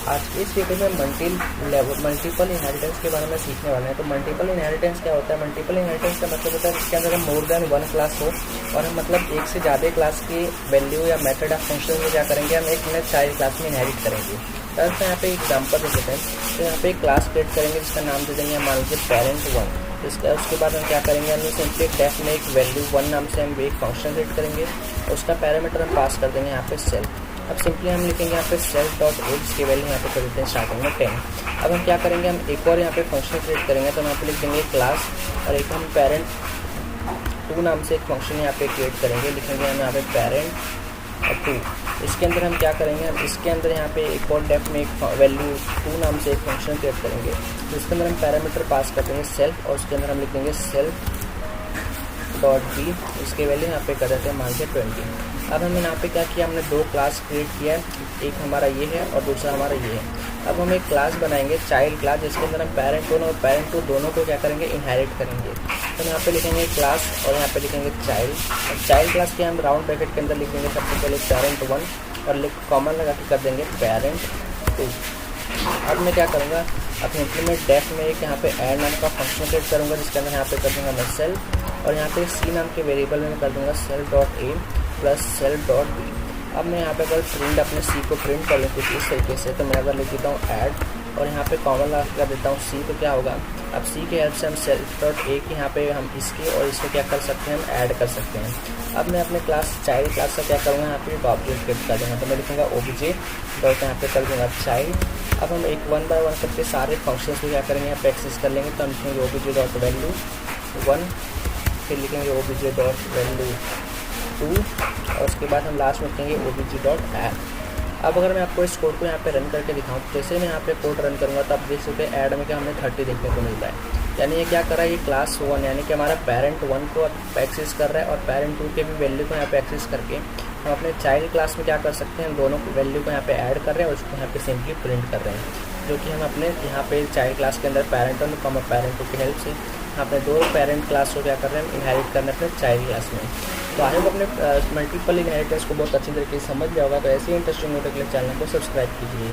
आज की इस वीडियो में मल्टीपल इनहेरिटेंस के बारे में सीखने वाले हैं। तो मल्टीपल इनहेरिटेंस क्या होता है? मल्टीपल इनहेरिटेंस का मतलब होता है इसके अंदर हम मोर देन वन क्लास हो और हम मतलब एक से ज़्यादा क्लास की वैल्यू या मेथड ऑफ फंक्शन में क्या करेंगे, हम एक नए चाइल्ड क्लास में इनहेरिट करेंगे। तो यहाँ पे एग्जाम्पल दे देते हैं। तो यहाँ पे एक क्लास क्रिएट करेंगे जिसका नाम दे देंगे मान लीजिए पेरेंट वन। उसके बाद हम क्या करेंगे, हम सिंपली एक डेफ में एक वैल्यू वन नाम से हम एक फंक्शन क्रिएट करेंगे। उसका पैरामीटर हम पास कर देंगे यहाँ पे सेल्फ। अब सिंपली हम लिखेंगे यहाँ पे सेल्फ डॉट एज की वैल्यू यहाँ पे कर देते हैं स्टार्टिंग में 10। अब हम क्या करेंगे, हम एक और यहाँ पे फंक्शन क्रिएट करेंगे। तो हम यहाँ पे लिख देंगे क्लास और एक हम पेरेंट टू नाम से एक फंक्शन यहाँ पे क्रिएट करेंगे। लिखेंगे हम यहाँ पे पेरेंट और टू। इसके अंदर हम क्या करेंगे, हम इसके अंदर यहाँ पे एक और डेफ में एक वैल्यू टू नाम से एक फंक्शन क्रिएट करेंगे। तो इसके अंदर हम पैरामीटर पास कर देंगे सेल्फ और उसके अंदर हम लिखेंगे सेल्फ डॉट बी। इसके वैल्यू यहाँ पे कर देते हैं मान के 20। अब हमने यहाँ पे क्या किया, हमने दो क्लास क्रिएट किया है, एक हमारा ये है और दूसरा हमारा ये है। अब हम एक क्लास बनाएंगे चाइल्ड क्लास जिसके अंदर हम पेरेंट वन और पेरेंट टू दोनों को क्या करेंगे, इनहेरिट करेंगे। तो हम यहाँ पे लिखेंगे क्लास और यहाँ पे लिखेंगे चाइल्ड। और चाइल्ड क्लास के हम राउंड ब्रैकेट के अंदर लिख देंगे सबसे पहले पेरेंट वन और कॉमन लगा के कर देंगे पेरेंट टू। अब मैं क्या करूँगा, अपने इम्प्लीमेंट डेफ में एक यहाँ पे ऐड नाम का फंक्शन क्रिएट करूँगा जिसके अंदर यहाँ पे कर दूँगा मैं सेल्फ और यहाँ पे सी नाम के वेरिएबल में कर दूँगा self dot a plus self dot b. अब मैं यहाँ पे अगर प्रिंट अपने सी को प्रिंट कर लूँ कुछ इस तरीके से, तो मैं अगर लिख देता हूँ ऐड और यहाँ पे कॉमन लगा कर देता हूँ सी, तो क्या होगा, अब सी के हेल्प से हम सेल्फ डॉट ए की यहाँ पे हम इसके और इसको क्या कर सकते हैं, हम ऐड कर सकते हैं। अब मैं अपने क्लास चाइल्ड क्लास का क्या करूँगा, यहाँ पे एक ऑब्जेक्ट क्रिएट कर दूँगा। तो मैं लिखूँगा ओबीजे डॉट यहाँ पे कर दूँगा चाइल्ड। अब हम एक वन बाय वन करके सारे फंक्शंस को क्या करेंगे, यहाँ पे एक्सेस कर लेंगे। तो हम लिखेंगे ओबीजे डॉट वैल्यू वन, फिर लिखेंगे ओबीजे डॉट वैल्यू टू और उसके बाद हम लास्ट में लिखेंगे ओबीजे डॉट ऐड। अब अगर मैं आपको इस कोड को यहाँ पे रन करके दिखाऊँ, तो जैसे मैं यहाँ पे कोड रन करूँगा तो आप देख सकते हैं ऐड में क्या हमें 30 देखने को मिलता है। यानी ये क्या कर रहा है, ये क्लास वन यानी कि हमारा पेरेंट वन को एक्सेस कर रहा है और पेरेंट टू के भी वैल्यू को यहाँ पे एक्सेस करके हम अपने चाइल्ड क्लास में क्या कर सकते हैं, दोनों वैल्यू को यहाँ पे ऐड कर रहे हैं और उसको यहाँ पे सिंपली प्रिंट कर रहे हैं, जो कि हम अपने यहाँ पे चाइल्ड क्लास के अंदर पेरेंट वन को पेरेंट टू की हेल्प से अपने दो पेरेंट क्लास को क्या कर रहे हैं, इनहेरिट करने अपने चाइल्ड क्लास में। तो आई होप अपने मल्टीपल इनहेरिटेंस को बहुत अच्छी तरीके से समझ लिया होगा। तो ऐसे ही इंटरेस्टिंग वीडियो के लिए चैनल को सब्सक्राइब कीजिए।